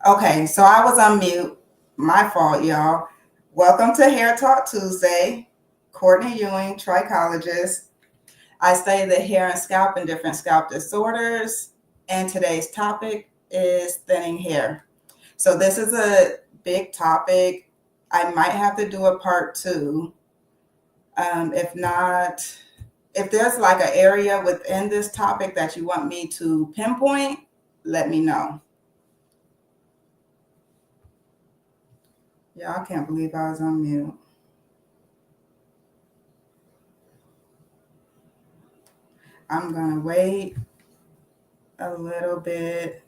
Okay, so I was on mute. My fault, y'all. Welcome to Hair Talk Tuesday. Courtney Ewing, trichologist. I study the hair and scalp and different scalp disorders. And today's topic is thinning hair. So this is a big topic. I might have to do a part two. If not, if there's like an area within this topic that you want me to pinpoint, let me know. Y'all can't believe I was on mute. I'm gonna wait a little bit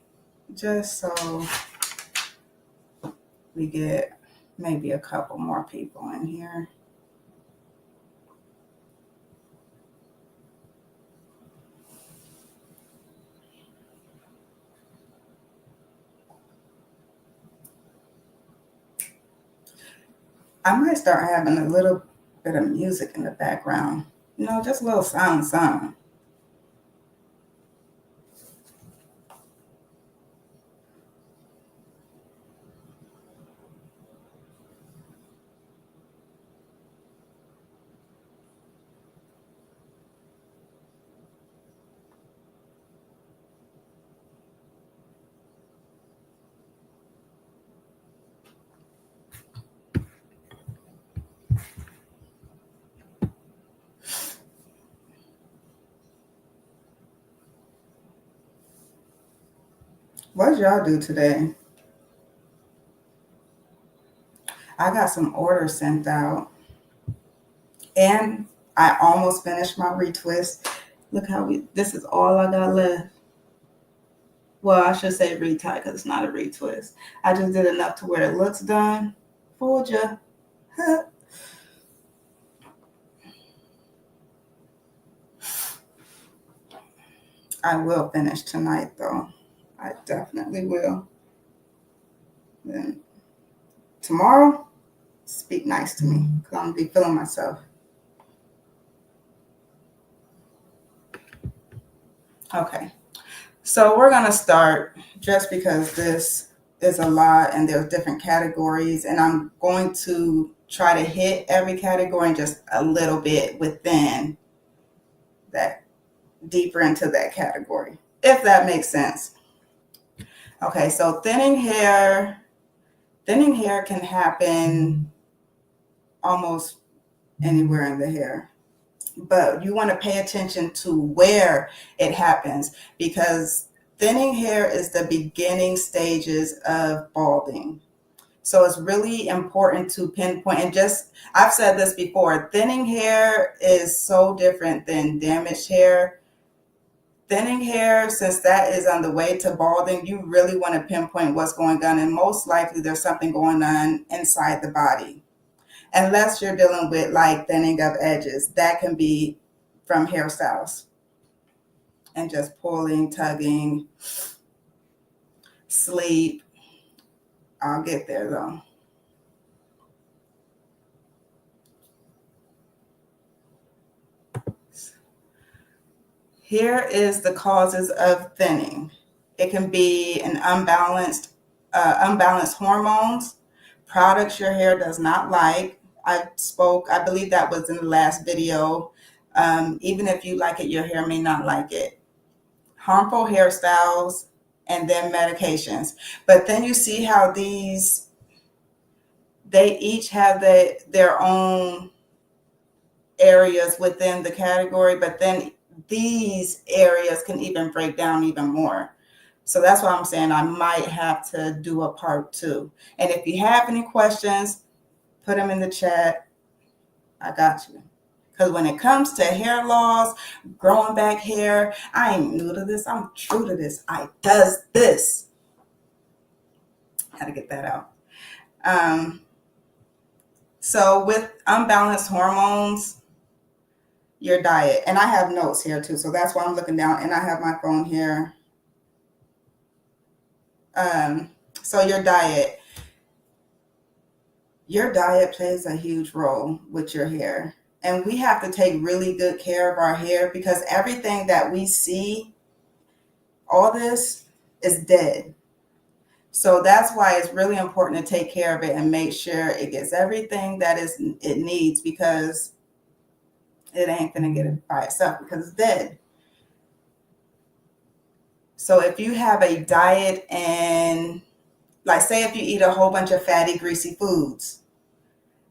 just so we get maybe a couple more people in here. I might start having a little bit of music in the background. Just a little sound. What did y'all do today? I got some orders sent out and I almost finished my retwist. Look how this is all I got left. Well, I should say retie because it's not a retwist. I just did enough to where it looks done. Fooled ya. I will finish tonight though. I definitely will. Then tomorrow, speak nice to me because I'm gonna be feeling myself. Okay, so we're gonna start just because this is a lot and there's different categories, and I'm going to try to hit every category and just a little bit within that, deeper into that category, if that makes sense. Okay, so thinning hair can happen almost anywhere in the hair, but you want to pay attention to where it happens because thinning hair is the beginning stages of balding. So it's really important to pinpoint, and just, I've said this before, thinning hair is so different than damaged hair. Thinning hair, since that is on the way to balding, you really want to pinpoint what's going on, and most likely there's something going on inside the body. Unless you're dealing with like thinning of edges, that can be from hairstyles and just pulling, tugging, sleep. I'll get there though. Here is the causes of thinning. It can be an unbalanced hormones, products your hair does not like. I believe that was in the last video. Even if you like it, your hair may not like it. Harmful hairstyles, and then medications. But then you see how they each have their own areas within the category, but then these areas can even break down even more. So that's why I'm saying I might have to do a part two. And if you have any questions, put them in the chat. I got you. Because when it comes to hair loss, growing back hair, I ain't new to this. I'm true to this. I does this. How to get that out. So with unbalanced hormones, your diet, and I have notes here too, so that's why I'm looking down, and I have my phone here. So your diet plays a huge role with your hair, and we have to take really good care of our hair because everything that we see, all this is dead. So that's why it's really important to take care of it and make sure it gets everything that it needs, because it ain't gonna get it by itself because it's dead. So if you have a diet and, like, say if you eat a whole bunch of fatty, greasy foods,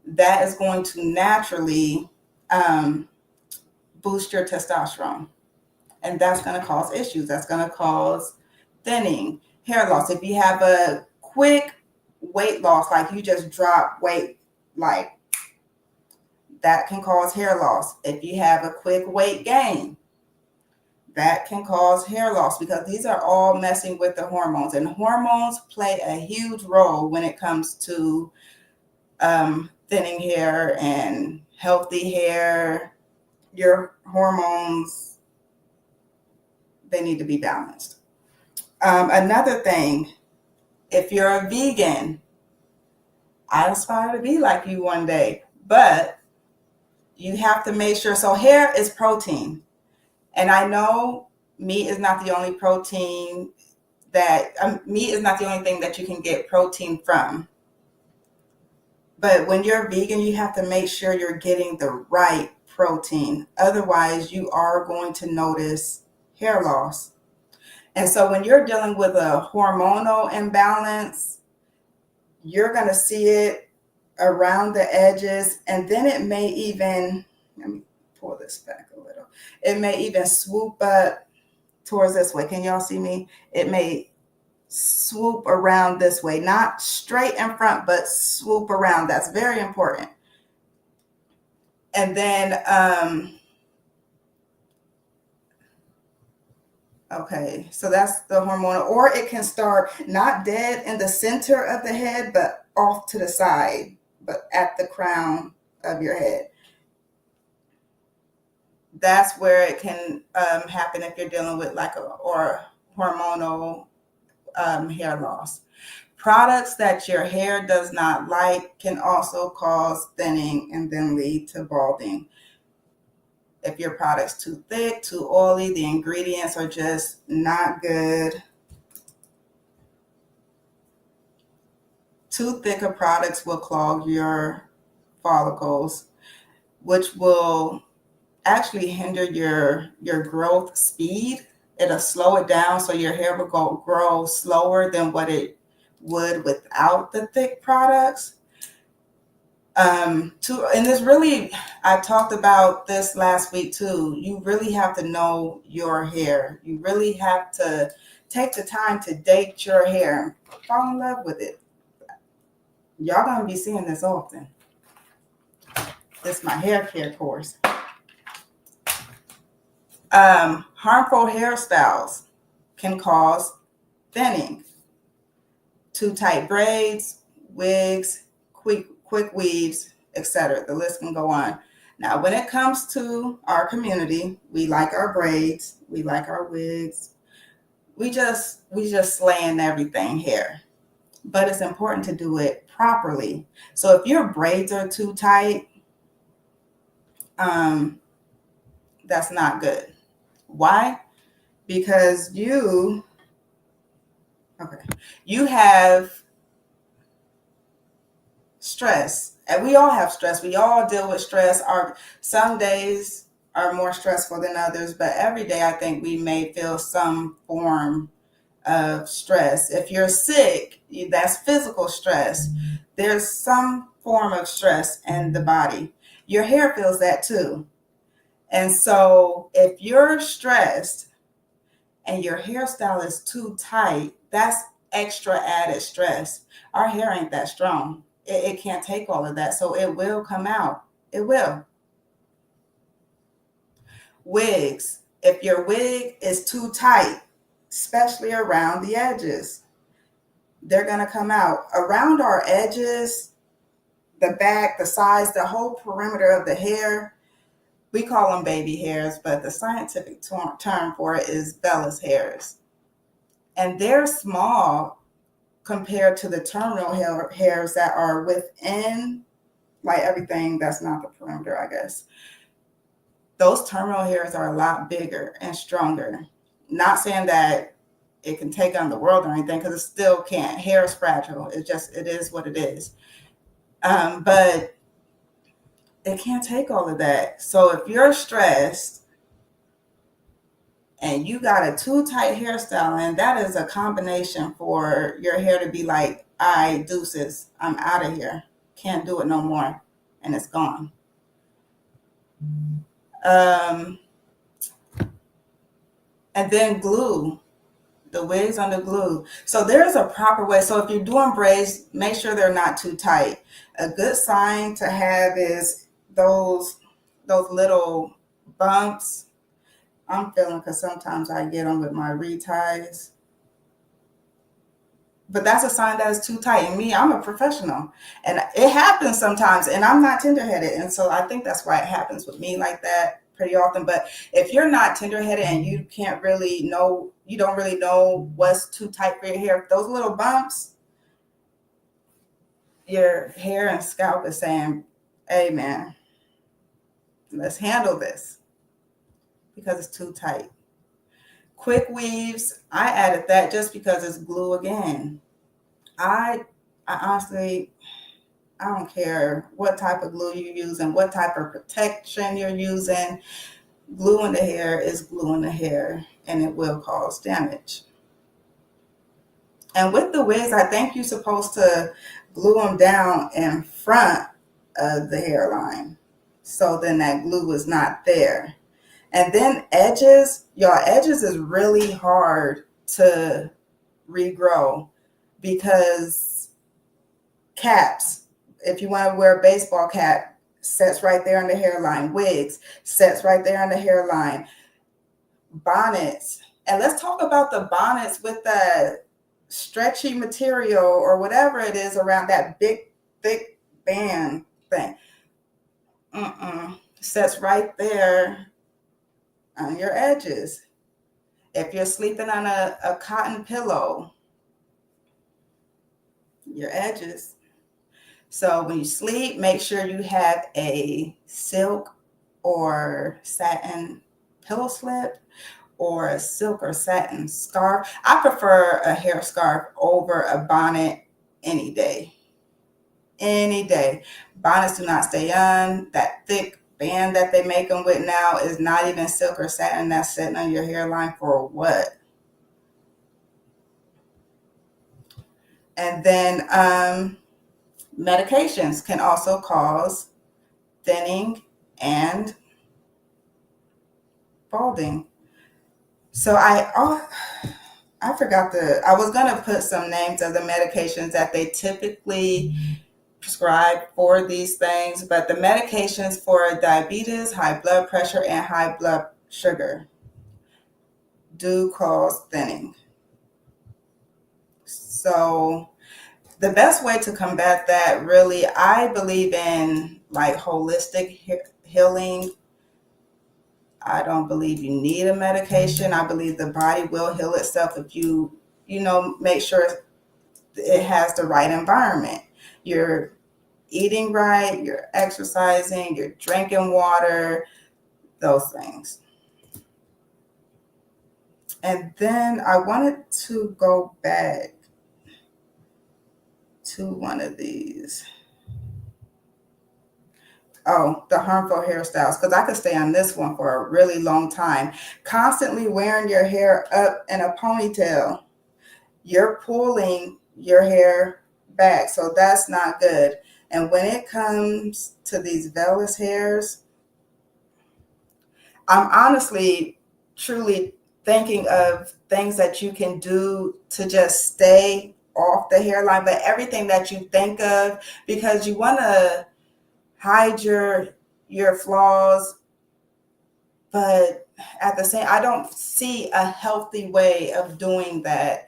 that is going to naturally um, boost your testosterone. And that's going to cause issues. That's going to cause thinning, hair loss. If you have a quick weight loss, like you just drop weight, like that can cause hair loss. If you have a quick weight gain, that can cause hair loss, because these are all messing with the hormones. And hormones play a huge role when it comes to thinning hair and healthy hair. Your hormones, they need to be balanced. Another thing, if you're a vegan, I aspire to be like you one day, but you have to make sure. So hair is protein. And I know meat is not the only protein meat is not the only thing that you can get protein from. But when you're vegan, you have to make sure you're getting the right protein. Otherwise, you are going to notice hair loss. And so when you're dealing with a hormonal imbalance, you're going to see it around the edges. And then it may even, let me pull this back a little. It may even swoop up towards this way. Can y'all see me? It may swoop around this way, not straight in front, but swoop around. That's very important. And then, okay, so that's the hormonal, or it can start not dead in the center of the head, but off to the side, but at the crown of your head. That's where it can happen if you're dealing with like or hormonal hair loss. Products that your hair does not like can also cause thinning and then lead to balding. If your product's too thick, too oily, the ingredients are just not good. Too thick of products will clog your follicles, which will actually hinder your growth speed. It'll slow it down, so your hair will grow slower than what it would without the thick products. And this really, I talked about this last week too. You really have to know your hair. You really have to take the time to date your hair, fall in love with it. Y'all gonna be seeing this often. This is my hair care course. Harmful hairstyles can cause thinning. Too tight braids, wigs, quick weaves, etc. The list can go on. Now, when it comes to our community, we like our braids, we like our wigs. We just slaying everything here. But it's important to do it properly. So if your braids are too tight, that's not good. Why? Because you have stress, and we all have stress. We all deal with stress. Some days are more stressful than others, but every day I think we may feel some form of stress. If you're sick, that's physical stress. There's some form of stress in the body. Your hair feels that too. And so if you're stressed and your hairstyle is too tight, that's extra added stress. Our hair ain't that strong. It can't take all of that. So it will come out. It will. Wigs. If your wig is too tight, especially around the edges, they're going to come out. Around our edges, the back, the sides, the whole perimeter of the hair, we call them baby hairs, but the scientific term for it is vellus hairs. And they're small compared to the terminal hairs that are within, like everything that's not the perimeter, I guess. Those terminal hairs are a lot bigger and stronger. Not saying that it can take on the world or anything, because it still can't. Hair is fragile. It is what it is. But it can't take all of that. So if you're stressed and you got a too tight hairstyle, and that is a combination for your hair to be like, I deuces, I'm out of here. Can't do it no more. And it's gone. Um, and then glue. The wigs on the glue. So there's a proper way. So if you're doing braids, make sure they're not too tight. A good sign to have is those little bumps. I'm feeling, because sometimes I get them with my reties. But that's a sign that it's too tight. And me, I'm a professional. And it happens sometimes, and I'm not tender-headed. And so I think that's why it happens with me like that pretty often. But if you're not tender-headed and you don't really know what's too tight for your hair, those little bumps, your hair and scalp is saying, hey man, let's handle this, because it's too tight. Quick weaves, I added that just because it's glue again. I honestly, I don't care what type of glue you use and what type of protection you're using. Glue in the hair is glue in the hair, and it will cause damage. And with the wigs, I think you're supposed to glue them down in front of the hairline, so then that glue is not there. And then edges, y'all, edges is really hard to regrow, because caps, if you want to wear a baseball cap, sets right there on the hairline. Wigs, sets right there on the hairline. Bonnets, and let's talk about the bonnets with the stretchy material or whatever it is around that big, thick band thing. Sets right there on your edges. If you're sleeping on a cotton pillow, your edges. So when you sleep, make sure you have a silk or satin pillow slip, or a silk or satin scarf. I prefer a hair scarf over a bonnet any day. Any day. Bonnets do not stay on. That thick band that they make them with now is not even silk or satin. That's sitting on your hairline for what? And then medications can also cause thinning and balding. So I forgot I was going to put some names of the medications that they typically prescribe for these things, but the medications for diabetes, high blood pressure, and high blood sugar do cause thinning. So the best way to combat that, really, I believe in like holistic healing. I don't believe you need a medication. I believe the body will heal itself if make sure it has the right environment. You're eating right, you're exercising, you're drinking water, those things. And then I wanted to go back to one of these. Oh, the harmful hairstyles, because I could stay on this one for a really long time. Constantly wearing your hair up in a ponytail, you're pulling your hair back, so that's not good. And when it comes to these vellus hairs, I'm honestly, truly thinking of things that you can do to just stay off the hairline, but everything that you think of, because you want to hide your flaws, but at the same, I don't see a healthy way of doing that.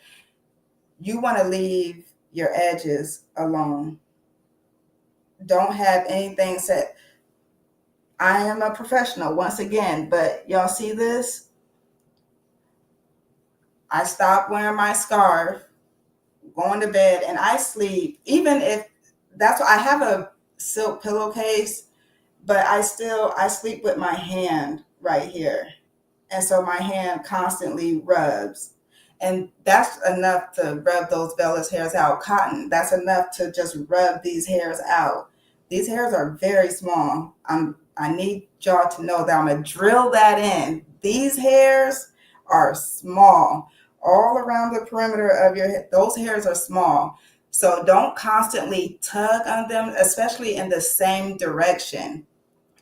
You want to leave your edges alone. Don't have anything set. I am a professional once again, but y'all see this? I stop wearing my scarf, going to bed, and I sleep. Even if that's why I have a silk pillowcase, but I sleep with my hand right here. And so my hand constantly rubs. And that's enough to rub those vellus hairs out. Cotton, that's enough to just rub these hairs out. These hairs are very small. I need y'all to know that I'm gonna drill that in. These hairs are small. All around the perimeter of your head, those hairs are small. So don't constantly tug on them, especially in the same direction.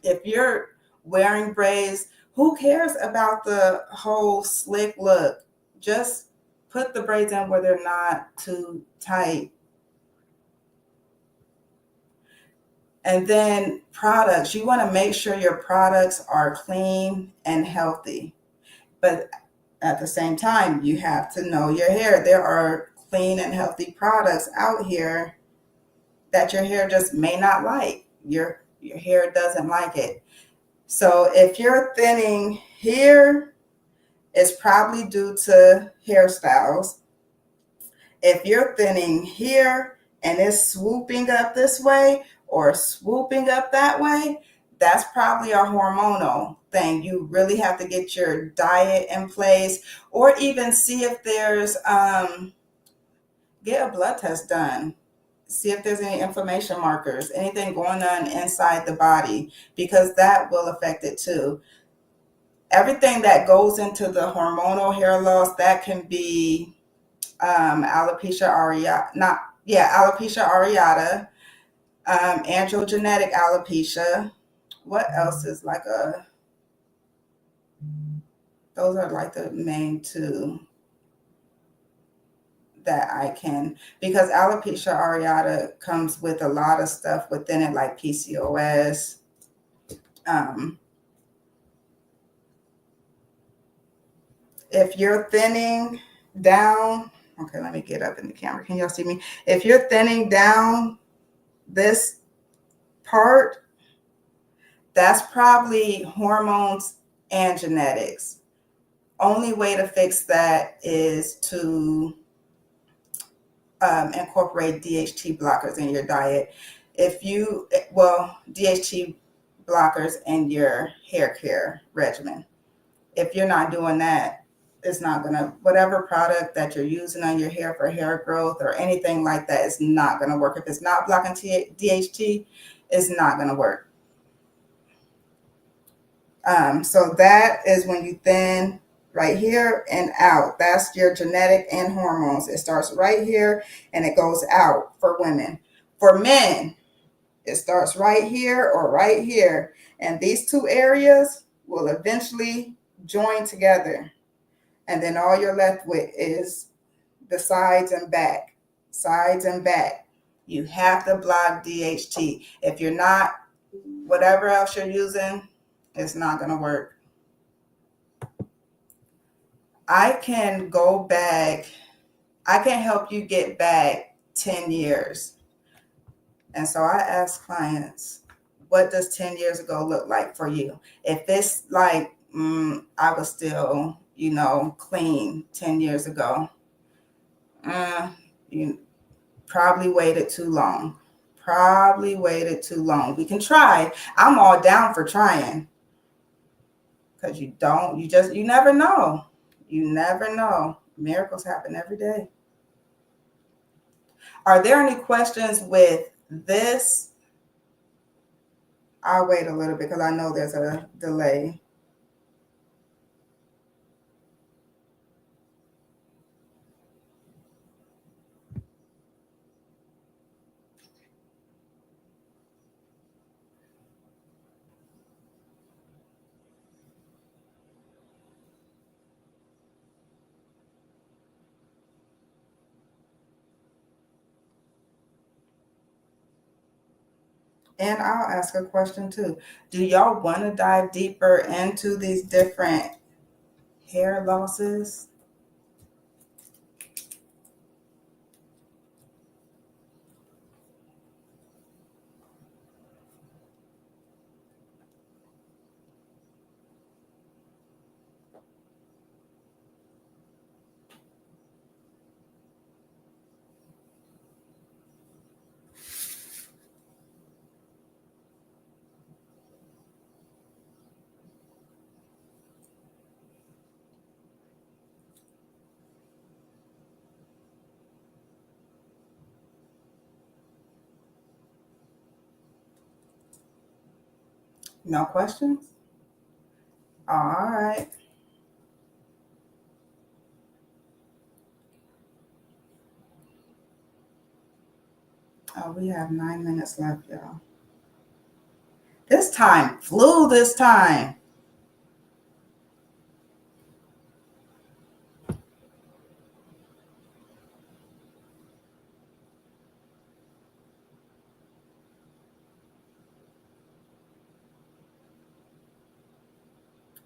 If you're wearing braids, who cares about the whole slick look? Just put the braids in where they're not too tight. And then products, you want to make sure your products are clean and healthy. But at the same time, you have to know your hair. There are clean and healthy products out here that your hair just may not like. Your hair doesn't like it. So if you're thinning here, it's probably due to hairstyles. If you're thinning here and it's swooping up this way or swooping up that way, that's probably a hormonal thing. You really have to get your diet in place, or even see if there's get a blood test done. See if there's any inflammation markers, anything going on inside the body, because that will affect it too. Everything that goes into the hormonal hair loss, that can be alopecia areata, alopecia areata, androgenetic alopecia. What else is like those are like the main two that I can, because alopecia areata comes with a lot of stuff within it, like PCOS. Um, if you're thinning down, okay, let me get up in the camera. Can y'all see me? If you're thinning down this part, that's probably hormones and genetics. Only way to fix that is to incorporate DHT blockers in your diet. DHT blockers in your hair care regimen. If you're not doing that, it's not gonna, whatever product that you're using on your hair for hair growth or anything like that is not gonna work. If it's not blocking DHT, it's not gonna work. So that is when you thin right here and out. That's your genetic and hormones. It starts right here and it goes out for women. For men, it starts right here or right here. And these two areas will eventually join together. And then all you're left with is the sides and back, sides and back. You have to block DHT. If you're not, whatever else you're using, it's not going to work. I can go back, I can help you get back 10 years. And so I ask clients, what does 10 years ago look like for you? If it's like, I was still, clean 10 years ago, you probably waited too long. Probably waited too long. We can try. I'm all down for trying. Because you never know. You never know. Miracles happen every day. Are there any questions with this? I'll wait a little bit because I know there's a delay. And I'll ask a question too. Do y'all want to dive deeper into these different hair losses? No questions? All right. Oh, we have 9 minutes left, y'all. This time flew this time.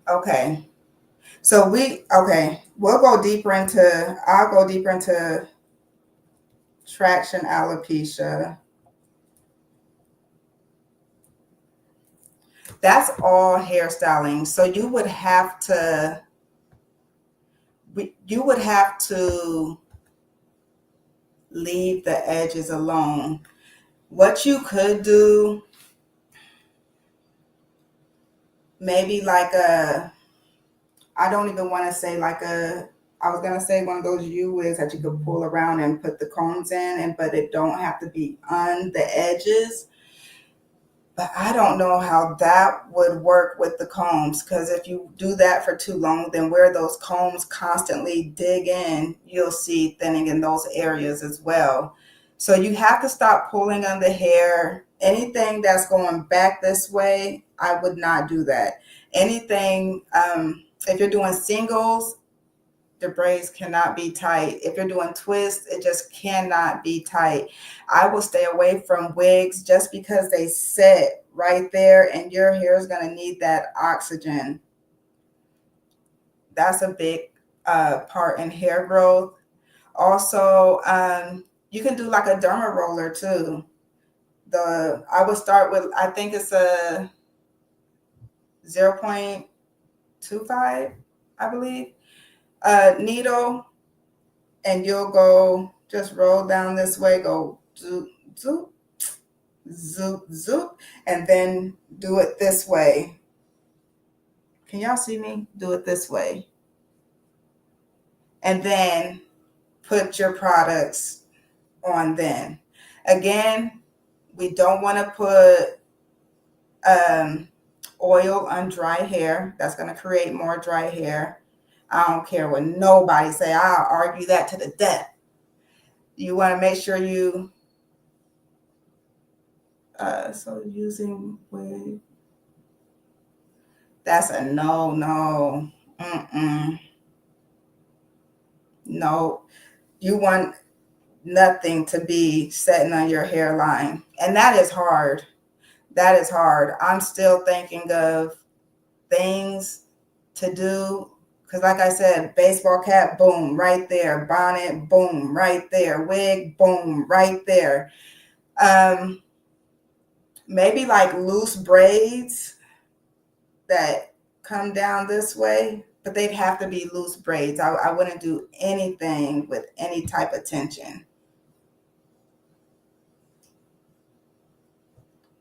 Okay. So we'll go deeper into, I'll go deeper into traction alopecia. That's all hairstyling. So you would have to leave the edges alone. What you could do, maybe like I don't even want to say like I was gonna say one of those U-wigs that you could pull around and put the combs in, but it don't have to be on the edges. But I don't know how that would work with the combs, because if you do that for too long, then where those combs constantly dig in, you'll see thinning in those areas as well. So you have to stop pulling on the hair. Anything that's going back this way, I would not do that. Anything, if you're doing singles, the braids cannot be tight. If you're doing twists, it just cannot be tight. I will stay away from wigs just because they sit right there and your hair is going to need that oxygen. That's a big part in hair growth. Also, you can do like a derma roller too. I would start with, I think it's a 0.25, I believe, needle, and you'll go just roll down this way, go zoop, zoop, zoop, zoop, and then do it this way. Can y'all see me? Do it this way. And then put your products on then. Again, we don't want to put oil on dry hair. That's going to create more dry hair. I don't care what nobody say. I'll argue that to the death. You want to make sure you so using wig. That's a no, no. Mm-mm. No. You want nothing to be setting on your hairline. And that is hard. That is hard. I'm still thinking of things to do. Because like I said, baseball cap, boom, right there. Bonnet, boom, right there. Wig, boom, right there. Maybe like loose braids that come down this way, but they'd have to be loose braids. I wouldn't do anything with any type of tension.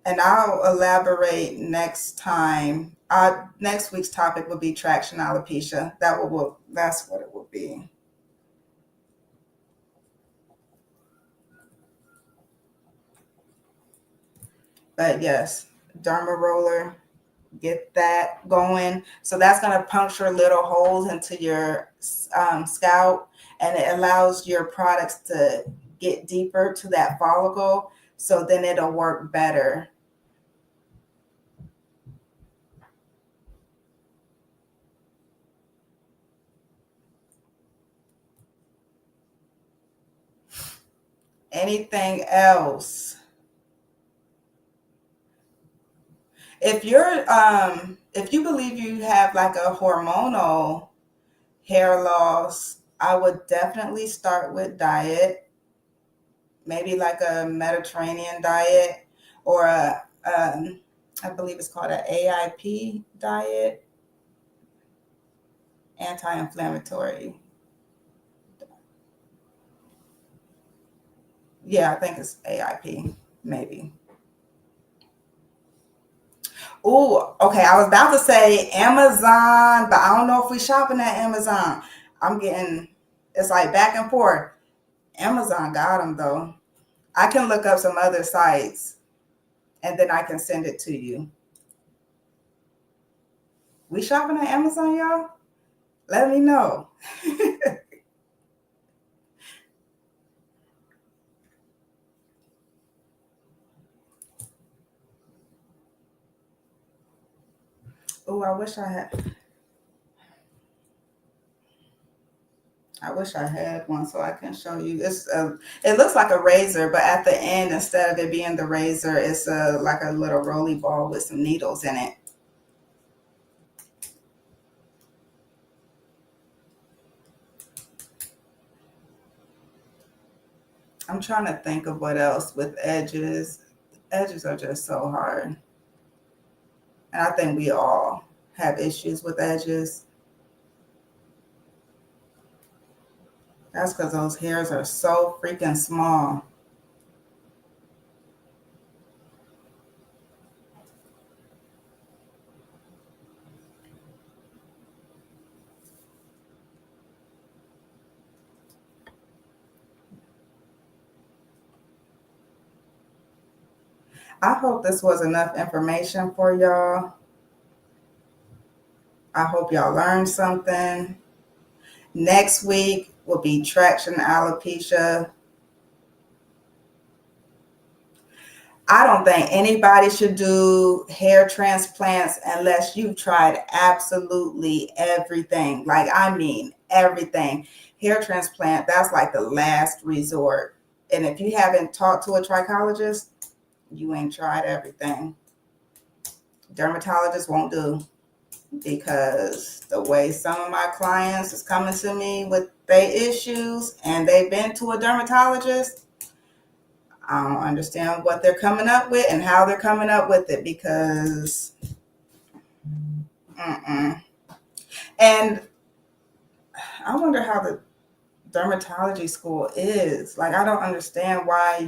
And I'll elaborate next time. Next week's topic will be traction alopecia. That's what it will be. But yes, derma roller, get that going. So that's going to puncture little holes into your scalp, and it allows your products to get deeper to that follicle. So then it'll work better. Anything else? If you believe you have like a hormonal hair loss, I would definitely start with diet, maybe like a Mediterranean diet, or I believe it's called an AIP diet, anti-inflammatory. Yeah, I think it's AIP, maybe. Oh, okay. I was about to say Amazon, but I don't know if we shopping at Amazon. It's like back and forth. Amazon got them though. I can look up some other sites and then I can send it to you. We shopping at Amazon, y'all? Let me know. Oh, I wish I had one so I can show you. It looks like a razor, but at the end, instead of it being the razor, it's like a little roly ball with some needles in it. I'm trying to think of what else with edges. Edges are just so hard. And I think we all have issues with edges. That's because those hairs are so freaking small. I hope this was enough information for y'all. I hope y'all learned something. Next week will be traction alopecia. I don't think anybody should do hair transplants unless you've tried absolutely everything. Like, I mean, everything. Hair transplant, that's like the last resort. And if you haven't talked to a trichologist, you ain't tried everything. Dermatologists won't do, because the way some of my clients is coming to me with their issues and they've been to a dermatologist, I don't understand what they're coming up with and how they're coming up with it, because mm-mm. And I wonder how the dermatology school is. Like, I don't understand why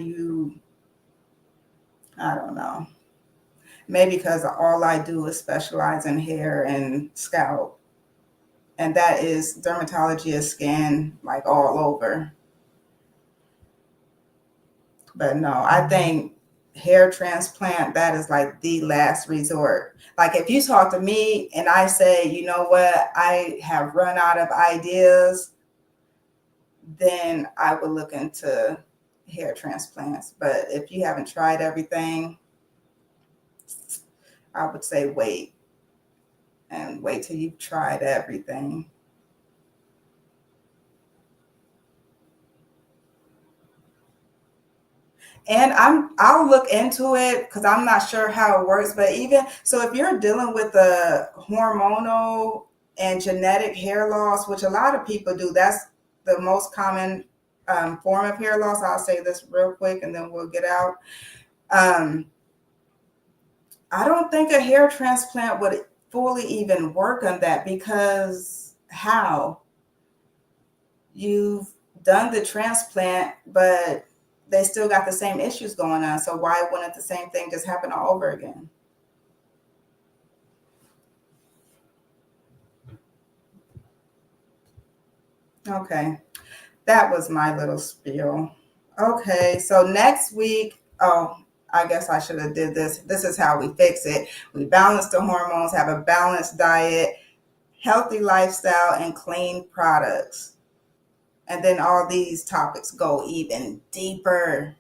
I don't know. Maybe because all I do is specialize in hair and scalp. And that is, dermatology is skin, like, all over. But no, I think hair transplant, that is like the last resort. Like, if you talk to me and I say, you know what, I have run out of ideas, then I would look into hair transplants. But if you haven't tried everything, I would say wait, and wait till you've tried everything. And I'll look into it because I'm not sure how it works. But even so, if you're dealing with a hormonal and genetic hair loss, which a lot of people do, that's the most common form of hair loss. I'll say this real quick and then we'll get out. Um, I don't think a hair transplant would fully even work on that, because how? You've done the transplant, but they still got the same issues going on. So why wouldn't the same thing just happen all over again? Okay, that was my little spiel. Okay, so next week, oh, I guess I should have did this. This is how we fix it. We balance the hormones, have a balanced diet, healthy lifestyle, and clean products. And then all these topics go even deeper.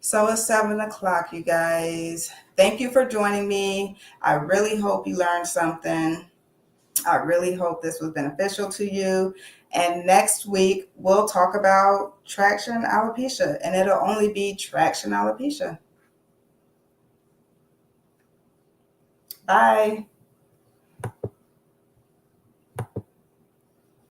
So it's 7 o'clock, you guys. Thank you for joining me. I really hope you learned something. I really hope this was beneficial to you. And next week, we'll talk about traction alopecia, and it'll only be traction alopecia. Bye.